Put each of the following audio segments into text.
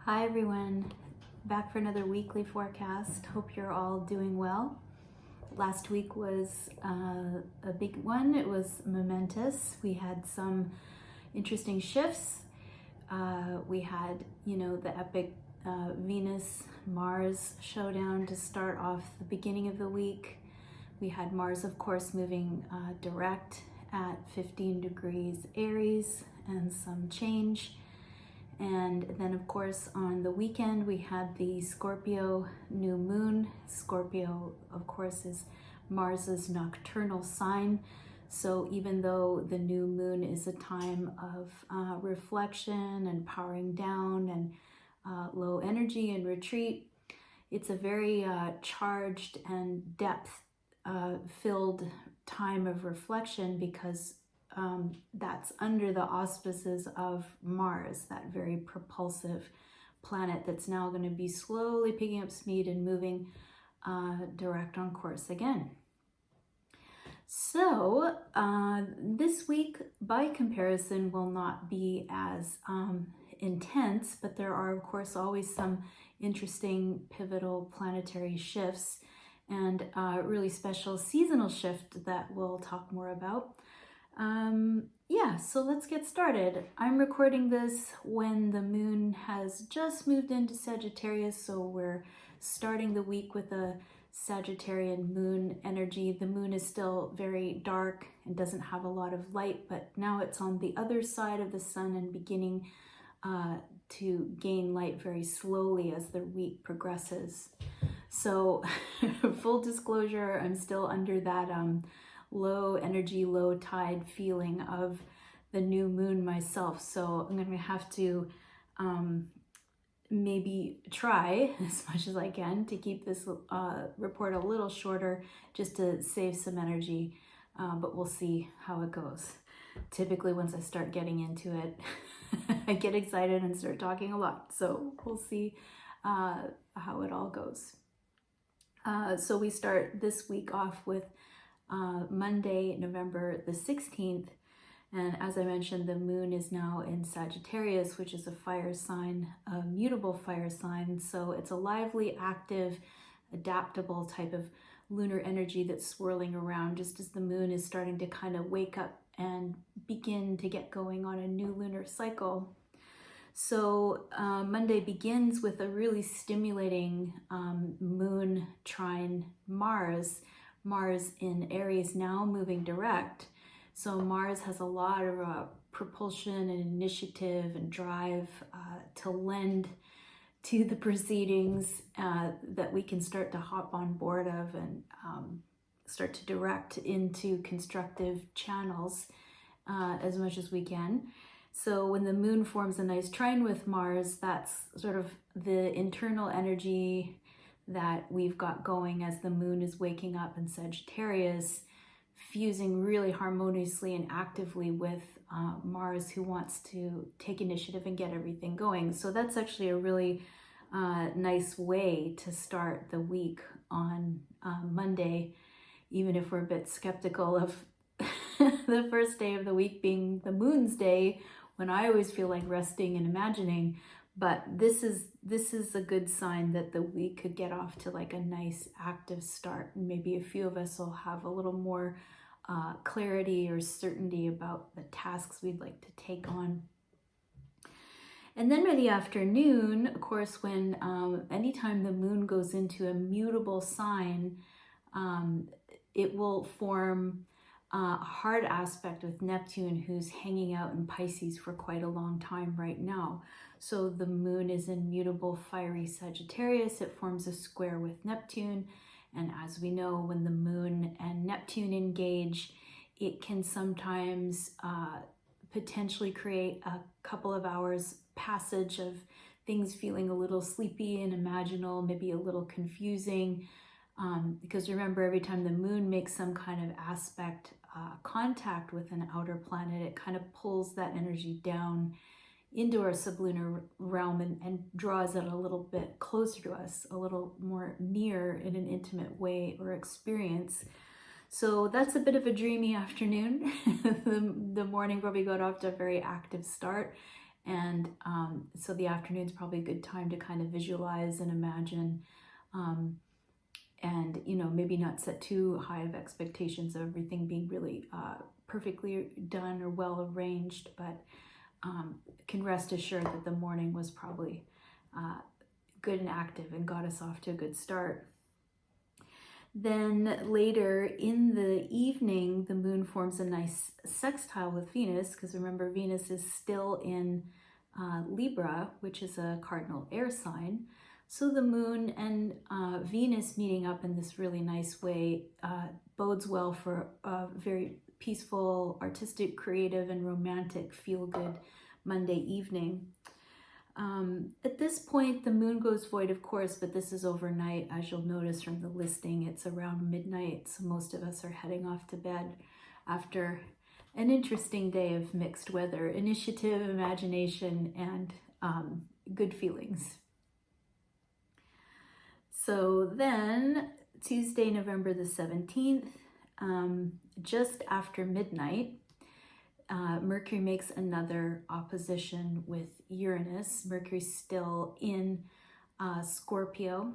Hi everyone, back for another weekly forecast. Hope you're all doing well. Last week was a big one. It was momentous. We had some interesting shifts. We had, the epic Venus-Mars showdown to start off the beginning of the week. We had Mars, of course, moving direct at 15 degrees Aries and some change. And then, of course, on the weekend, we had the Scorpio new moon. Scorpio, of course, is Mars's nocturnal sign. So even though the new moon is a time of reflection and powering down and low energy and retreat, it's a very charged and depth-filled time of reflection because that's under the auspices of Mars, that very propulsive planet that's now going to be slowly picking up speed and moving direct on course again. So this week, by comparison, will not be as intense, but there are, of course, always some interesting pivotal planetary shifts and a really special seasonal shift that we'll talk more about. So let's get started. I'm recording this when the moon has just moved into Sagittarius, so we're starting the week with a Sagittarian moon energy. The moon is still very dark and doesn't have a lot of light, but now it's on the other side of the sun and beginning to gain light very slowly as the week progresses. So full disclosure, I'm still under that low energy, low tide feeling of the new moon myself. So I'm going to have to maybe try as much as I can to keep this report a little shorter just to save some energy, but we'll see how it goes. Typically, once I start getting into it, I get excited and start talking a lot. So we'll see how it all goes. So we start this week off with Monday, November the 16th. And as I mentioned, the moon is now in Sagittarius, which is a fire sign, a mutable fire sign. So it's a lively, active, adaptable type of lunar energy that's swirling around just as the moon is starting to kind of wake up and begin to get going on a new lunar cycle. So Monday begins with a really stimulating moon trine Mars. Mars in Aries now moving direct. So Mars has a lot of propulsion and initiative and drive to lend to the proceedings that we can start to hop on board of and start to direct into constructive channels as much as we can. So when the moon forms a nice trine with Mars, that's sort of the internal energy that we've got going as the moon is waking up in Sagittarius, fusing really harmoniously and actively with Mars, who wants to take initiative and get everything going. So that's actually a really nice way to start the week on Monday, even if we're a bit skeptical of the first day of the week being the moon's day, when I always feel like resting and imagining. But this is a good sign that the week could get off to like a nice active start. And maybe a few of us will have a little more clarity or certainty about the tasks we'd like to take on. And then by the afternoon, of course, when anytime the moon goes into a mutable sign, it will form a hard aspect with Neptune, who's hanging out in Pisces for quite a long time right now. So the moon is in mutable fiery Sagittarius. It forms a square with Neptune. And as we know, when the moon and Neptune engage, it can sometimes potentially create a couple of hours passage of things feeling a little sleepy and imaginal, maybe a little confusing. Because remember, every time the moon makes some kind of aspect contact with an outer planet, it kind of pulls that energy down into our sublunar realm and draws it a little bit closer to us, a little more near in an intimate way or experience. So that's a bit of a dreamy afternoon. The morning probably got off to a very active start, And so the afternoon's probably a good time to kind of visualize and imagine, and maybe not set too high of expectations of everything being really perfectly done or well arranged, but can rest assured that the morning was probably good and active and got us off to a good start. Then later in the evening, the moon forms a nice sextile with Venus, because remember, Venus is still in Libra, which is a cardinal air sign. So the moon and Venus meeting up in this really nice way bodes well for a very peaceful, artistic, creative, and romantic feel-good Monday evening. At this point, the moon goes void, of course, but this is overnight. As you'll notice from the listing, it's around midnight, so most of us are heading off to bed after an interesting day of mixed weather, initiative, imagination, and good feelings. So then, Tuesday, November the 17th, just after midnight, Mercury makes another opposition with Uranus. Mercury's still in Scorpio,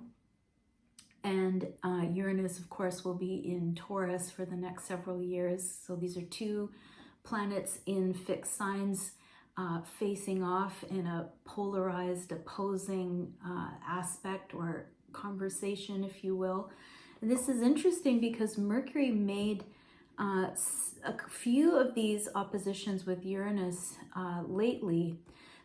and Uranus, of course, will be in Taurus for the next several years. So these are two planets in fixed signs facing off in a polarized, opposing aspect or conversation, if you will. And this is interesting because Mercury made a few of these oppositions with Uranus lately.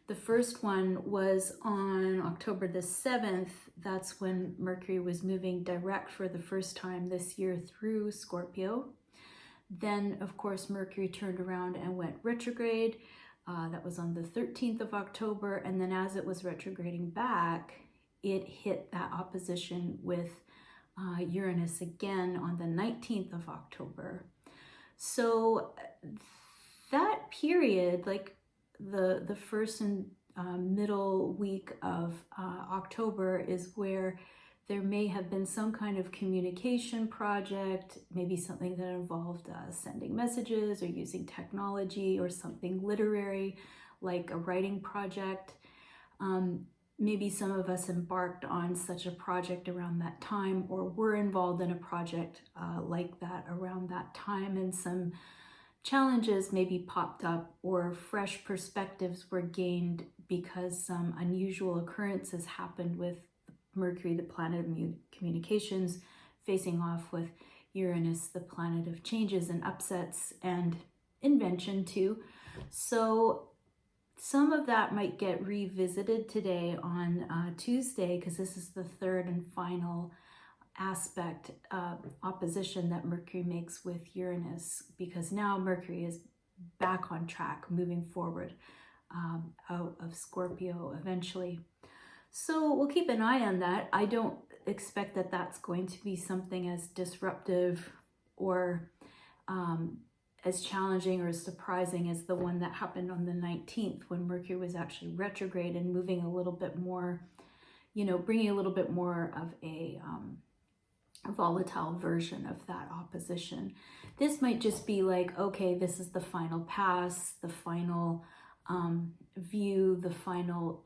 The first one was on October the 7th. That's when Mercury was moving direct for the first time this year through Scorpio. Then, of course, Mercury turned around and went retrograde. That was on the 13th of October. And then as it was retrograding back, it hit that opposition with Uranus again on the 19th of October. So that period, like the first and middle week of October, is where there may have been some kind of communication project, maybe something that involved sending messages or using technology, or something literary like a writing project. Maybe some of us embarked on such a project around that time, or were involved in a project like that around that time, and some challenges maybe popped up, or fresh perspectives were gained because some unusual occurrences happened with Mercury, the planet of communications, facing off with Uranus, the planet of changes and upsets and invention too. So some of that might get revisited today on Tuesday, because this is the third and final aspect opposition that Mercury makes with Uranus, because now Mercury is back on track, moving forward out of Scorpio eventually. So we'll keep an eye on that. I don't expect that that's going to be something as disruptive or as challenging or as surprising as the one that happened on the 19th, when Mercury was actually retrograde and moving a little bit more, bringing a little bit more of a volatile version of that opposition. This might just be like, okay, this is the final pass, the final view, the final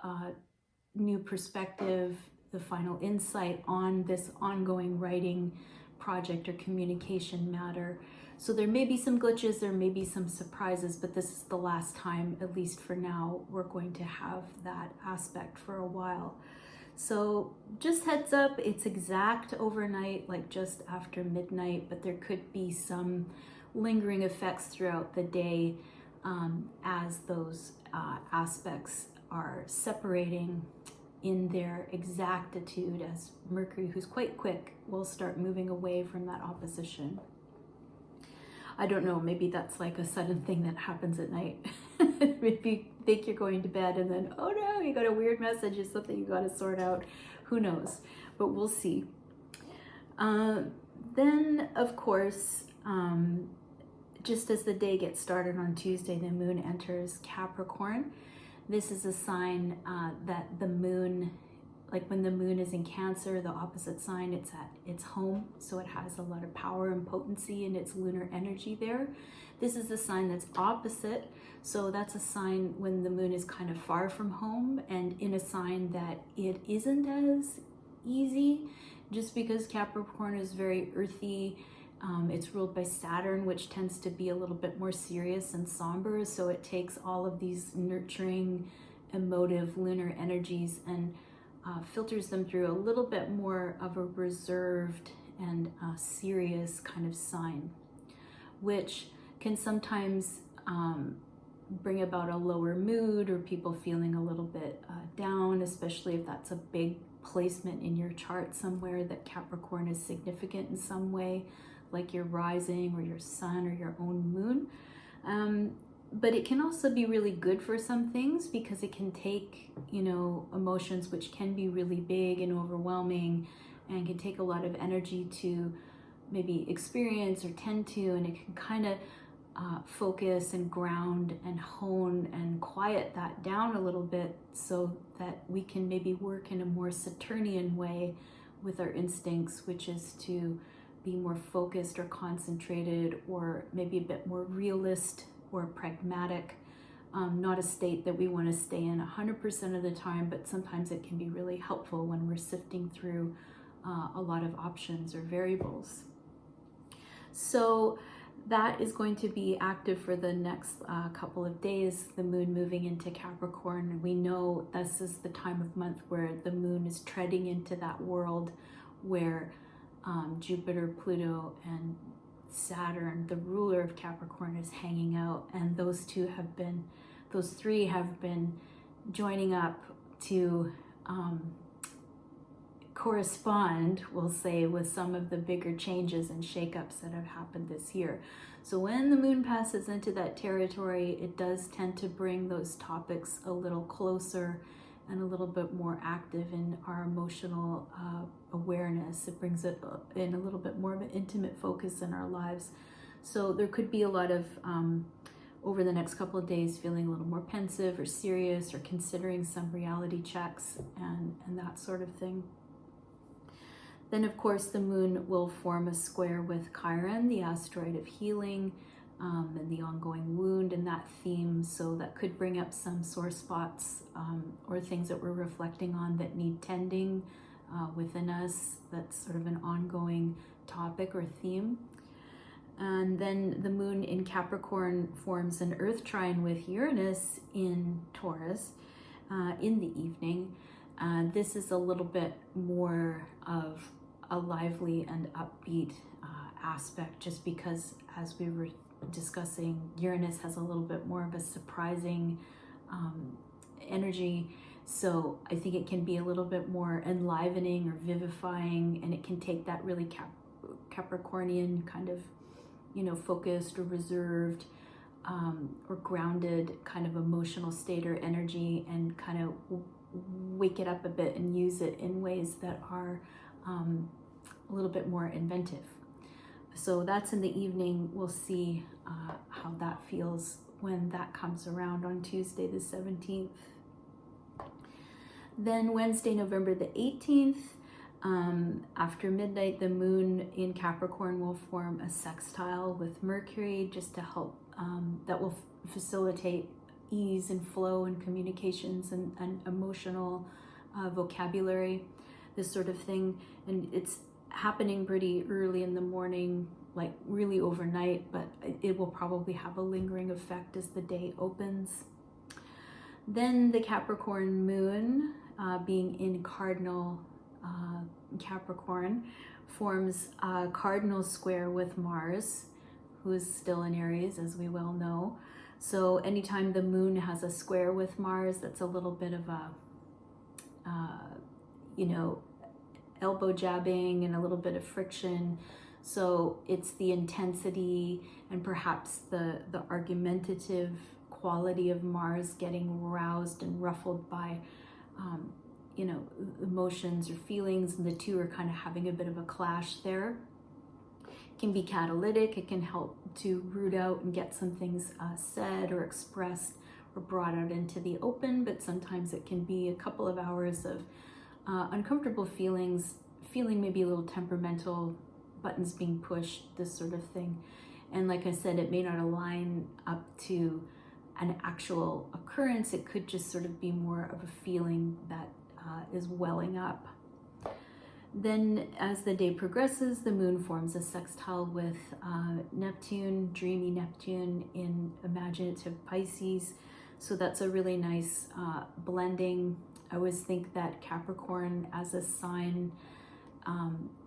new perspective, the final insight on this ongoing writing project or communication matter. So there may be some glitches, there may be some surprises, but this is the last time, at least for now, we're going to have that aspect for a while. So just heads up, it's exact overnight, like just after midnight, but there could be some lingering effects throughout the day as those aspects are separating in their exactitude, as Mercury, who's quite quick, will start moving away from that opposition. I don't know, maybe that's like a sudden thing that happens at night. Maybe you think you're going to bed and then, oh no, you got a weird message, it's something you got to sort out. Who knows? But we'll see. Then, of course, just as the day gets started on Tuesday, the moon enters Capricorn. This is a sign that the moon, like when the moon is in Cancer, the opposite sign, it's at its home. So it has a lot of power and potency in its lunar energy there. This is the sign that's opposite. So that's a sign when the moon is kind of far from home and in a sign that it isn't as easy, just because Capricorn is very earthy. It's ruled by Saturn, which tends to be a little bit more serious and somber. So it takes all of these nurturing, emotive lunar energies and filters them through a little bit more of a reserved and serious kind of sign, which can sometimes bring about a lower mood or people feeling a little bit down, especially if that's a big placement in your chart somewhere that Capricorn is significant in some way, like your rising or your sun or your own moon. But it can also be really good for some things because it can take, you know, emotions which can be really big and overwhelming and can take a lot of energy to maybe experience or tend to, and it can kind of focus and ground and hone and quiet that down a little bit so that we can maybe work in a more Saturnian way with our instincts, which is to be more focused or concentrated or maybe a bit more realist or pragmatic. Not a state that we want to stay in 100% of the time, but sometimes it can be really helpful when we're sifting through a lot of options or variables. So that is going to be active for the next couple of days, the moon moving into Capricorn. We know this is the time of month where the moon is treading into that world where Jupiter, Pluto, and Saturn, the ruler of Capricorn, is hanging out, and those three have been joining up to correspond, we'll say, with some of the bigger changes and shakeups that have happened this year. So when the moon passes into that territory, it does tend to bring those topics a little closer and a little bit more active in our emotional awareness. It brings it in a little bit more of an intimate focus in our lives. So there could be a lot of, over the next couple of days, feeling a little more pensive or serious or considering some reality checks and that sort of thing. Then, of course, the moon will form a square with Chiron, the asteroid of healing, and the ongoing wound and that theme. So that could bring up some sore spots or things that we're reflecting on that need tending within us. That's sort of an ongoing topic or theme. And then the moon in Capricorn forms an earth trine with Uranus in Taurus in the evening. This is a little bit more of a lively and upbeat aspect, just because, as we were discussing, Uranus has a little bit more of a surprising energy. So I think it can be a little bit more enlivening or vivifying, and it can take that really Capricornian kind of, you know, focused or reserved or grounded kind of emotional state or energy and kind of wake it up a bit and use it in ways that are a little bit more inventive. So that's in the evening. We'll see how that feels when that comes around on Tuesday the 17th. Then Wednesday, November the 18th, after midnight, the moon in Capricorn will form a sextile with Mercury, just to help, that will facilitate ease and flow and communications and emotional vocabulary, this sort of thing. And it's happening pretty early in the morning, like really overnight, but it will probably have a lingering effect as the day opens. Then the Capricorn moon, being in cardinal Capricorn, forms a cardinal square with Mars, who is still in Aries, as we well know. So anytime the moon has a square with Mars, that's a little bit of a, you know, elbow jabbing and a little bit of friction. So it's the intensity and perhaps the argumentative quality of Mars getting roused and ruffled by, you know, emotions or feelings, and the two are kind of having a bit of a clash there. It can be catalytic. It can help to root out and get some things said or expressed or brought out into the open, but sometimes it can be a couple of hours of uncomfortable feelings, feeling maybe a little temperamental, buttons being pushed, this sort of thing. And like I said, it may not align up to an actual occurrence. It could just sort of be more of a feeling that is welling up. Then as the day progresses, the moon forms a sextile with Neptune, dreamy Neptune in imaginative Pisces. So that's a really nice blending. I always think that Capricorn as a sign,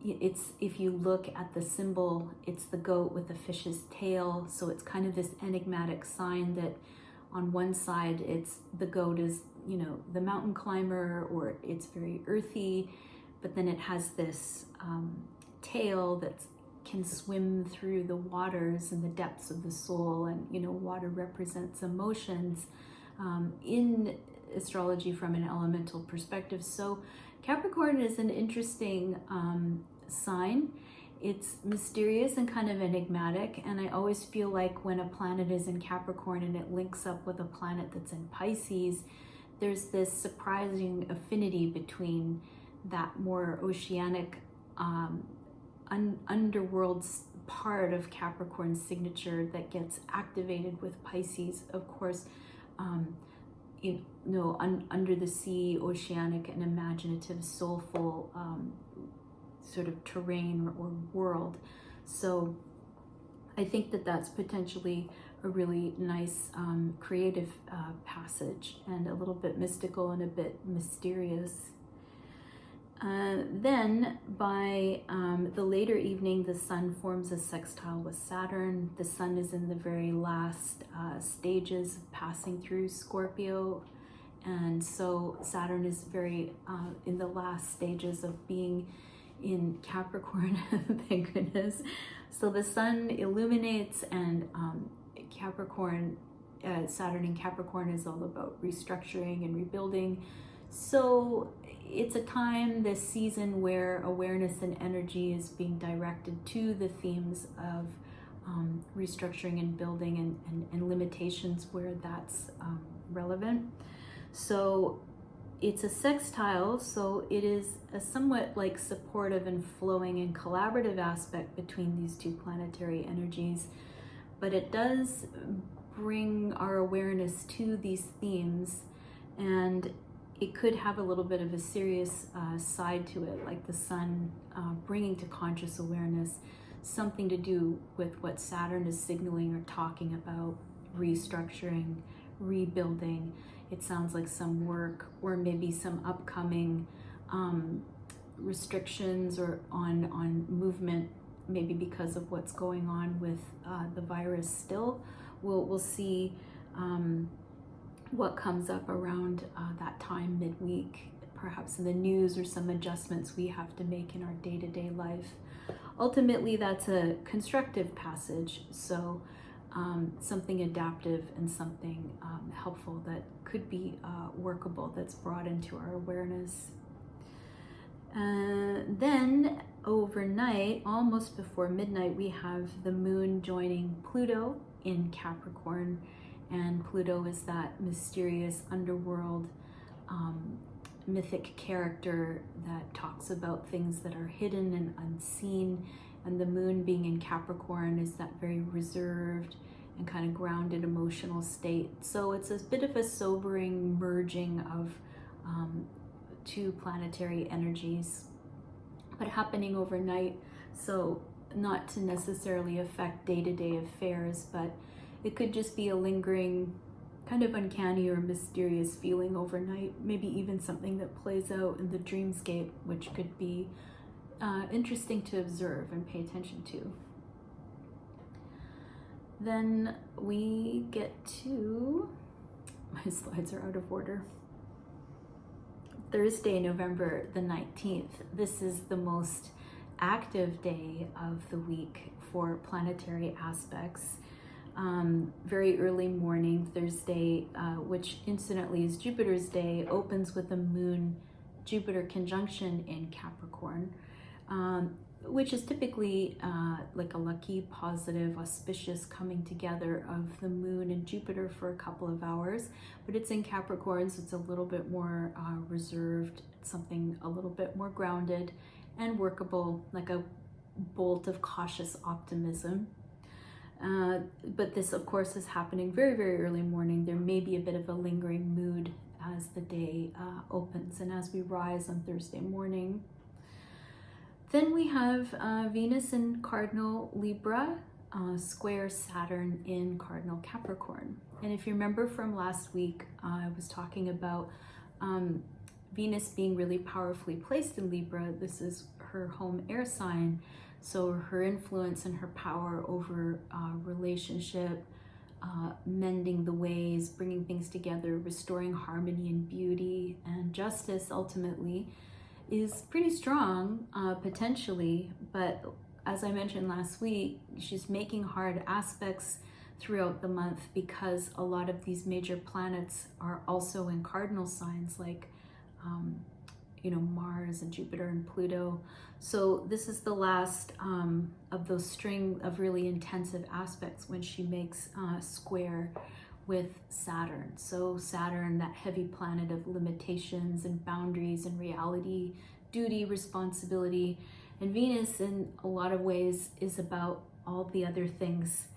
it's, if you look at the symbol, it's the goat with the fish's tail. So it's kind of this enigmatic sign that on one side, it's the goat is, you know, the mountain climber, or it's very earthy, but then it has this tail that can swim through the waters and the depths of the soul. And, you know, water represents emotions in astrology from an elemental perspective. So Capricorn is an interesting sign. It's mysterious and kind of enigmatic, and I always feel like when a planet is in Capricorn and it links up with a planet that's in Pisces, there's this surprising affinity between that more oceanic underworld part of Capricorn's signature that gets activated with Pisces. Of course, you know, under the sea, oceanic and imaginative, soulful sort of terrain or world. So I think that that's potentially a really nice creative passage, and a little bit mystical and a bit mysterious. Then by the later evening, the sun forms a sextile with Saturn. The sun is in the very last stages of passing through Scorpio. And so Saturn is very in the last stages of being in Capricorn, thank goodness. So the sun illuminates, and Capricorn, Saturn in Capricorn is all about restructuring and rebuilding. So it's a time, this season, where awareness and energy is being directed to the themes of restructuring and building, and limitations where that's relevant. So it's a sextile, so it is a somewhat like supportive and flowing and collaborative aspect between these two planetary energies, but it does bring our awareness to these themes, and it could have a little bit of a serious side to it, like the sun bringing to conscious awareness something to do with what Saturn is signaling or talking about, restructuring, rebuilding. It sounds like some work, or maybe some upcoming restrictions or on movement, maybe because of what's going on with the virus still. We'll see what comes up around that time midweek, perhaps in the news, or some adjustments we have to make in our day-to-day life. Ultimately, that's a constructive passage, so something adaptive and something helpful that could be workable, that's brought into our awareness. Then overnight, almost before midnight, we have the moon joining Pluto in Capricorn, and Pluto is that mysterious underworld mythic character that talks about things that are hidden and unseen, and the moon being in Capricorn is that very reserved and kind of grounded emotional state. So it's a bit of a sobering merging of two planetary energies, but happening overnight, so not to necessarily affect day-to-day affairs, but it could just be a lingering, kind of uncanny or mysterious feeling overnight, maybe even something that plays out in the dreamscape, which could be interesting to observe and pay attention to. Then we get to, my slides are out of order, Thursday, November the 19th. This is the most active day of the week for planetary aspects. Very early morning, Thursday, which incidentally is Jupiter's day, opens with a moon-Jupiter conjunction in Capricorn. which is typically like a lucky, positive, auspicious coming together of the moon and Jupiter for a couple of hours. But it's in Capricorn, so it's a little bit more reserved, something a little bit more grounded and workable, like a bolt of cautious optimism. But this, of course, is happening very, very early morning. There may be a bit of a lingering mood as the day opens and as we rise on Thursday morning. Then we have Venus in Cardinal Libra, square Saturn in Cardinal Capricorn. And if you remember from last week, I was talking about Venus being really powerfully placed in Libra. This is her home air sign. So her influence and her power over relationship, mending the ways, bringing things together, restoring harmony and beauty and justice ultimately is pretty strong, potentially. But as I mentioned last week, she's making hard aspects throughout the month because a lot of these major planets are also in cardinal signs like Mars and Jupiter and Pluto. So this is the last of those string of really intensive aspects when she makes square with Saturn. So Saturn, that heavy planet of limitations and boundaries and reality, duty, responsibility, and Venus in a lot of ways is about all the other things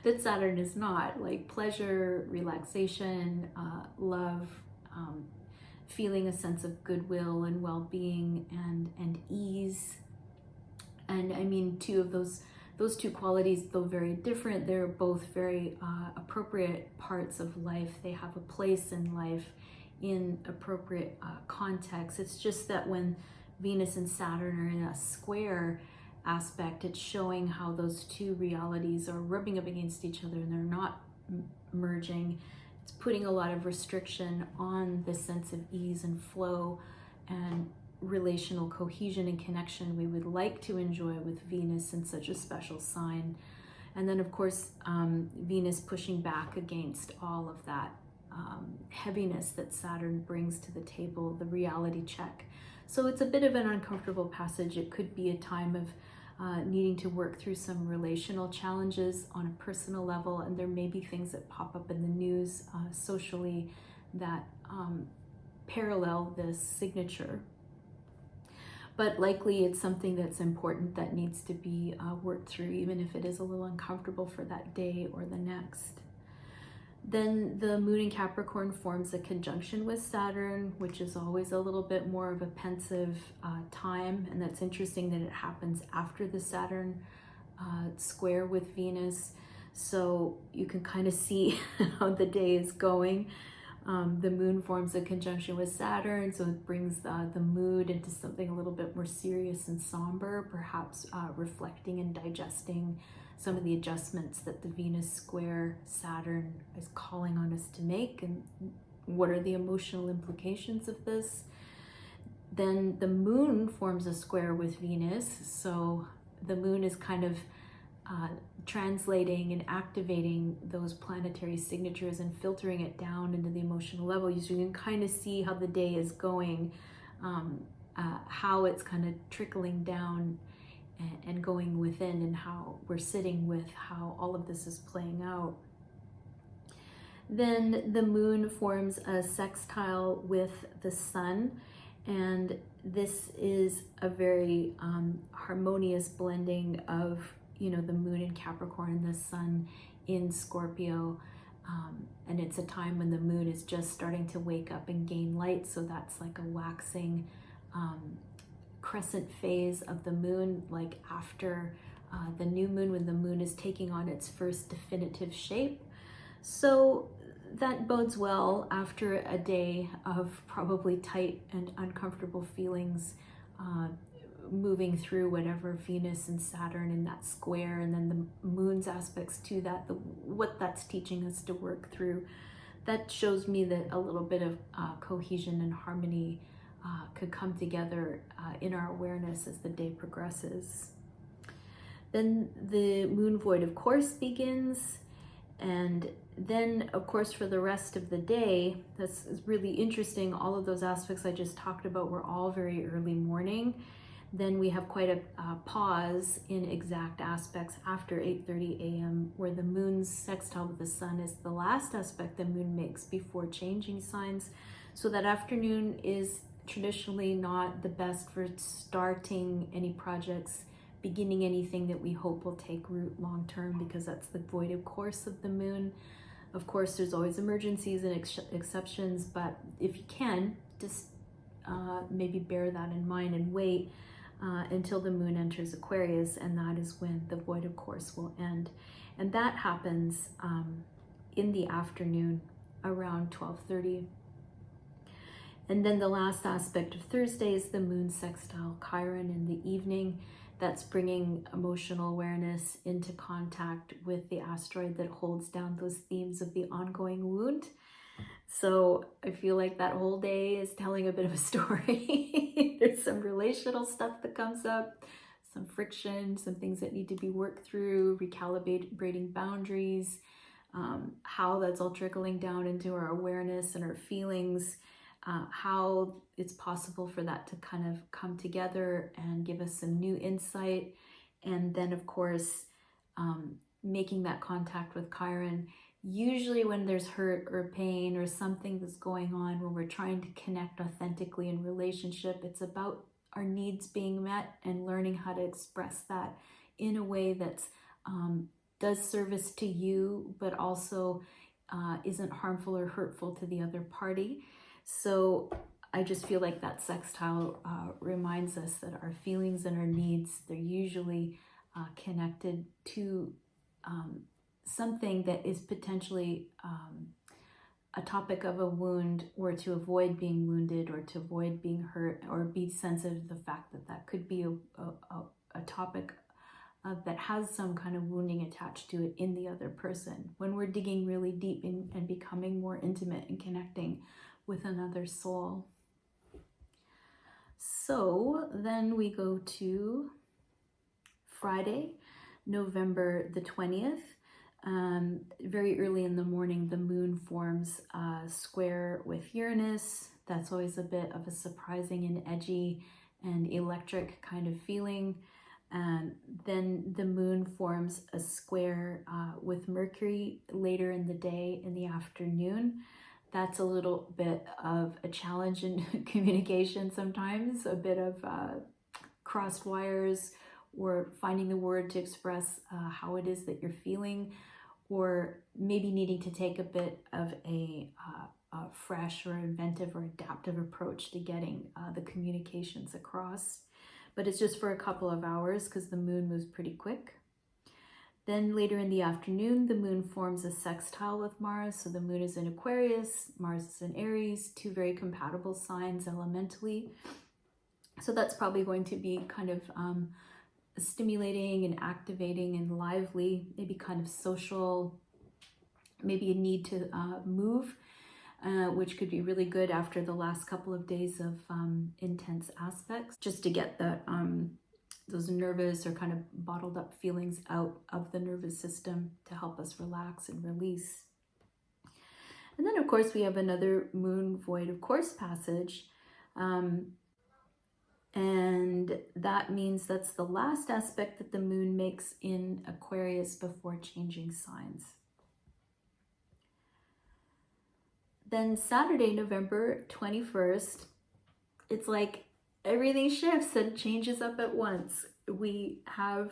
that Saturn is not, like pleasure, relaxation, love, feeling a sense of goodwill and well-being and ease. And I mean, those two qualities, though very different, they're both very appropriate parts of life. They have a place in life in appropriate context. It's just that when Venus and Saturn are in a square aspect, it's showing how those two realities are rubbing up against each other and they're not merging. It's putting a lot of restriction on the sense of ease and flow and relational cohesion and connection we would like to enjoy with Venus in such a special sign. And then of course, Venus pushing back against all of that heaviness that Saturn brings to the table, the reality check. So it's a bit of an uncomfortable passage. It could be a time of needing to work through some relational challenges on a personal level, and there may be things that pop up in the news socially that parallel this signature. But likely it's something that's important that needs to be worked through, even if it is a little uncomfortable for that day or the next. Then the moon in Capricorn forms a conjunction with Saturn, which is always a little bit more of a pensive time. And that's interesting that it happens after the Saturn square with Venus. So you can kind of see how the day is going. The moon forms a conjunction with Saturn, so it brings the mood into something a little bit more serious and somber, perhaps reflecting and digesting some of the adjustments that the Venus square Saturn is calling on us to make, and what are the emotional implications of this. Then the moon forms a square with Venus, so the moon is kind of translating and activating those planetary signatures and filtering it down into the emotional level. So you can kind of see how the day is going, how it's kind of trickling down and going within, and how we're sitting with how all of this is playing out. Then the moon forms a sextile with the sun, and this is a very harmonious blending of the moon in Capricorn and the sun in Scorpio. And it's a time when the moon is just starting to wake up and gain light. So that's like a waxing crescent phase of the moon, like after the new moon, when the moon is taking on its first definitive shape. So that bodes well after a day of probably tight and uncomfortable feelings, moving through whatever Venus and Saturn in that square, and then the moon's aspects to that, what that's teaching us to work through. That shows me that a little bit of cohesion and harmony could come together in our awareness as the day progresses. Then the moon void, of course, begins. And then, of course, for the rest of the day, that's really interesting. All of those aspects I just talked about were all very early morning. Then we have quite a pause in exact aspects after 8:30 a.m. where the moon's sextile with the sun is the last aspect the moon makes before changing signs. So that afternoon is traditionally not the best for starting any projects, beginning anything that we hope will take root long term, because that's the voided course of the moon. Of course, there's always emergencies and exceptions, but if you can, just maybe bear that in mind and wait until the moon enters Aquarius, and that is when the voided course will end. And that happens in the afternoon around 12:30. And then the last aspect of Thursday is the moon sextile Chiron in the evening. That's bringing emotional awareness into contact with the asteroid that holds down those themes of the ongoing wound. So I feel like that whole day is telling a bit of a story. There's some relational stuff that comes up, some friction, some things that need to be worked through, recalibrating boundaries, how that's all trickling down into our awareness and our feelings, how it's possible for that to kind of come together and give us some new insight. And then, of course, making that contact with Chiron. Usually when there's hurt or pain or something that's going on where we're trying to connect authentically in relationship, it's about our needs being met and learning how to express that in a way that does service to you, but also isn't harmful or hurtful to the other party. So I just feel like that sextile reminds us that our feelings and our needs, they're usually connected to something that is potentially a topic of a wound, or to avoid being wounded, or to avoid being hurt, or be sensitive to the fact that that could be a topic that has some kind of wounding attached to it in the other person, when we're digging really deep and becoming more intimate and connecting with another soul. So then we go to Friday, November the 20th. Very early in the morning, the moon forms a square with Uranus. That's always a bit of a surprising and edgy and electric kind of feeling. And then the moon forms a square with Mercury later in the day, in the afternoon. That's a little bit of a challenge in communication sometimes, a bit of crossed wires, or finding the word to express how it is that you're feeling, or maybe needing to take a bit of a fresh or inventive or adaptive approach to getting the communications across. But it's just for a couple of hours because the moon moves pretty quick. Then later in the afternoon, the moon forms a sextile with Mars. So the moon is in Aquarius, Mars is in Aries, two very compatible signs elementally. So that's probably going to be kind of stimulating and activating and lively, maybe kind of social, maybe a need to move, which could be really good after the last couple of days of intense aspects, just to get that those nervous or kind of bottled up feelings out of the nervous system to help us relax and release. And then of course we have another moon void of course passage. And that means that's the last aspect that the moon makes in Aquarius before changing signs. Then Saturday, November 21st, it's like everything shifts and changes up at once. We have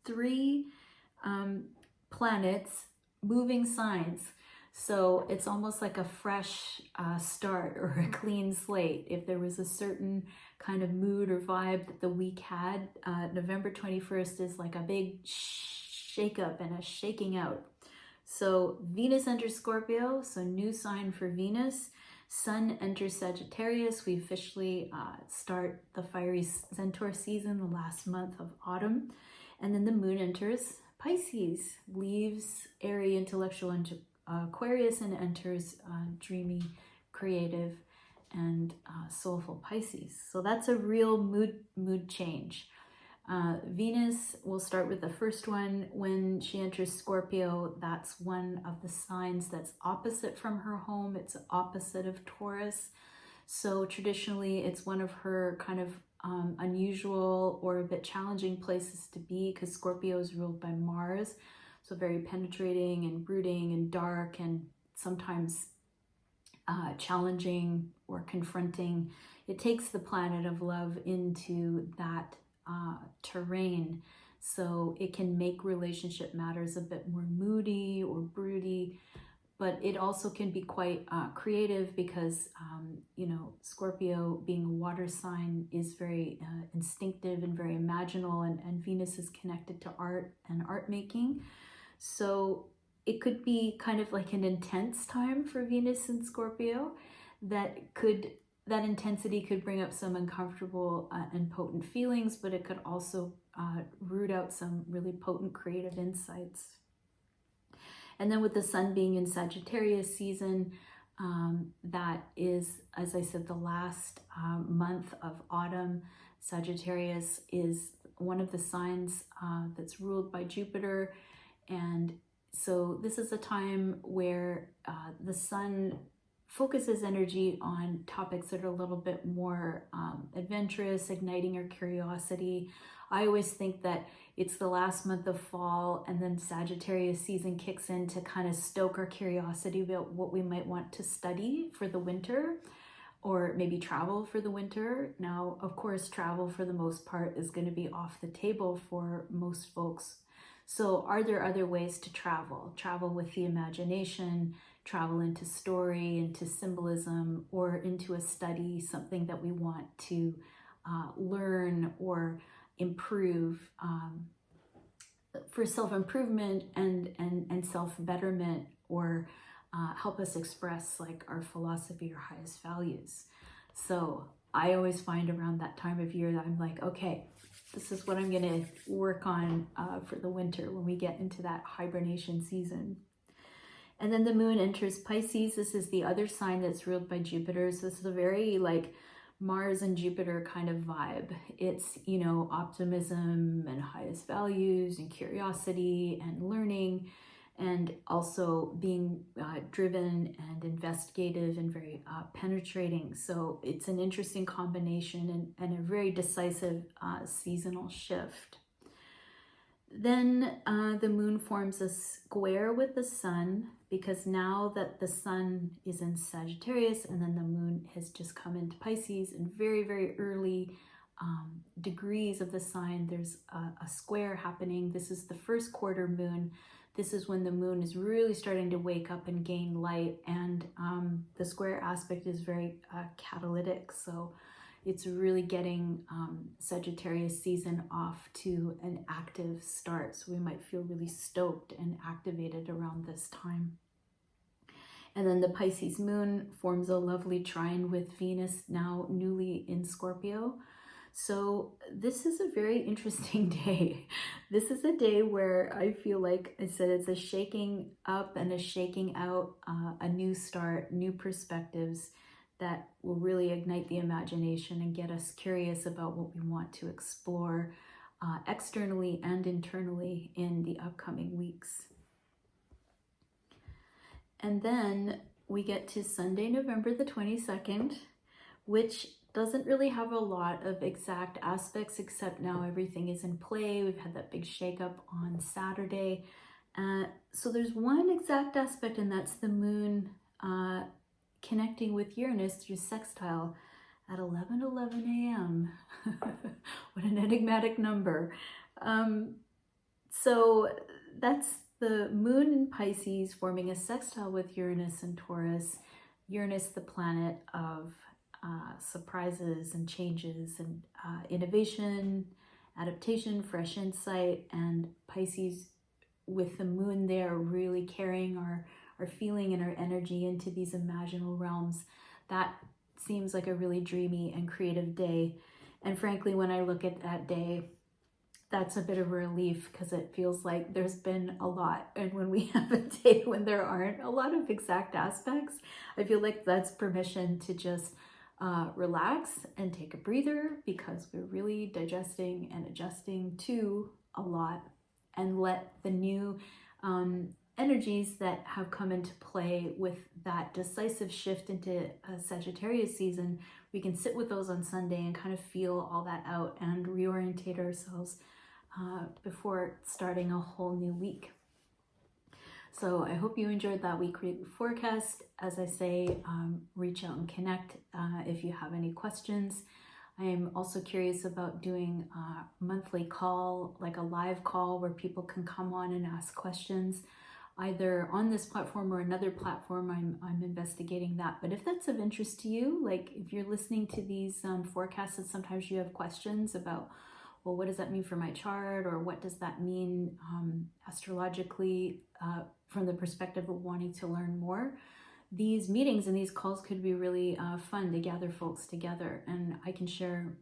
3 planets moving signs. So it's almost like a fresh start or a clean slate. If there was a certain kind of mood or vibe that the week had, November 21st is like a big shake up and a shaking out. So Venus enters Scorpio, so new sign for Venus. Sun enters Sagittarius. We officially start the fiery centaur season, the last month of autumn. And then the moon enters Pisces, leaves airy, intellectual Aquarius and enters dreamy, creative, and soulful Pisces. So that's a real mood change. Venus, we'll start with the first one. When she enters Scorpio, that's one of the signs that's opposite from her home. It's opposite of Taurus. So traditionally, it's one of her kind of unusual or a bit challenging places to be, because Scorpio is ruled by Mars. So very penetrating and brooding and dark, and sometimes challenging or confronting. It takes the planet of love into that terrain. So it can make relationship matters a bit more moody or broody, but it also can be quite creative because, you know, Scorpio being a water sign is very instinctive and very imaginal, and Venus is connected to art and art making. So it could be kind of like an intense time for Venus and Scorpio that intensity could bring up some uncomfortable and potent feelings, but it could also root out some really potent creative insights. And then with the sun being in Sagittarius season, that is, as I said, the last month of autumn. Sagittarius is one of the signs that's ruled by Jupiter. And so this is a time where the sun focuses energy on topics that are a little bit more adventurous, igniting our curiosity. I always think that it's the last month of fall, and then Sagittarius season kicks in to kind of stoke our curiosity about what we might want to study for the winter, or maybe travel for the winter. Now, of course, travel for the most part is going to be off the table for most folks. So are there other ways to travel? Travel with the imagination, travel into story, into symbolism, or into a study, something that we want to learn or improve for self-improvement and self-betterment, or help us express like our philosophy or highest values. So I always find around that time of year that I'm like, okay, this is what I'm going to work on for the winter when we get into that hibernation season. And then the moon enters Pisces. This is the other sign that's ruled by Jupiter. So this is a very like Mars and Jupiter kind of vibe. It's, you know, optimism and highest values and curiosity and learning, and also being driven and investigative and very penetrating. So it's an interesting combination and a very decisive seasonal shift. Then the moon forms a square with the sun, because now that the sun is in Sagittarius and then the moon has just come into Pisces, in very, very early degrees of the sign, there's a square happening. This is the first quarter moon. This is when the moon is really starting to wake up and gain light, and the square aspect is very catalytic. So it's really getting Sagittarius season off to an active start. So we might feel really stoked and activated around this time. And then the Pisces moon forms a lovely trine with Venus, now newly in Scorpio. So this is a very interesting day. This is a day where I feel like I said it's a shaking up and a shaking out, a new start, new perspectives that will really ignite the imagination and get us curious about what we want to explore externally and internally in the upcoming weeks. And then we get to Sunday, November the 22nd, which doesn't really have a lot of exact aspects, except now everything is in play. We've had that big shakeup on Saturday. So there's one exact aspect, and that's the moon connecting with Uranus through sextile at 11:11 a.m. What an enigmatic number. So that's the moon in Pisces forming a sextile with Uranus and Taurus. Uranus, the planet of surprises and changes and innovation, adaptation, fresh insight, and Pisces with the moon there really carrying our feeling and our energy into these imaginal realms. That seems like a really dreamy and creative day. And frankly, when I look at that day, that's a bit of a relief, because it feels like there's been a lot. And when we have a day when there aren't a lot of exact aspects, I feel like that's permission to just relax and take a breather, because we're really digesting and adjusting to a lot, and let the new energies that have come into play with that decisive shift into a Sagittarius season, we can sit with those on Sunday and kind of feel all that out and reorientate ourselves before starting a whole new week. So I hope you enjoyed that weekly forecast. As I say, reach out and connect if you have any questions. I am also curious about doing a monthly call, like a live call where people can come on and ask questions, either on this platform or another platform. I'm investigating that. But if that's of interest to you, like if you're listening to these forecasts and sometimes you have questions about, well, what does that mean for my chart, or what does that mean astrologically from the perspective of wanting to learn more, these meetings and these calls could be really fun to gather folks together, and I can share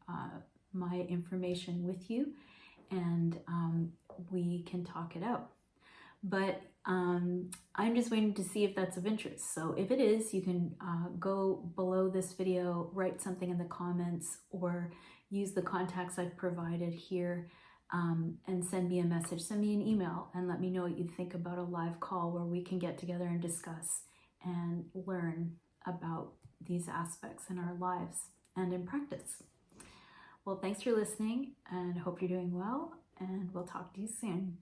my information with you, and we can talk it out. But I'm just waiting to see if that's of interest. So if it is, you can go below this video, write something in the comments, or use the contacts I've provided here and send me a message, send me an email, and let me know what you think about a live call where we can get together and discuss and learn about these aspects in our lives and in practice. Well, thanks for listening, and hope you're doing well, and we'll talk to you soon.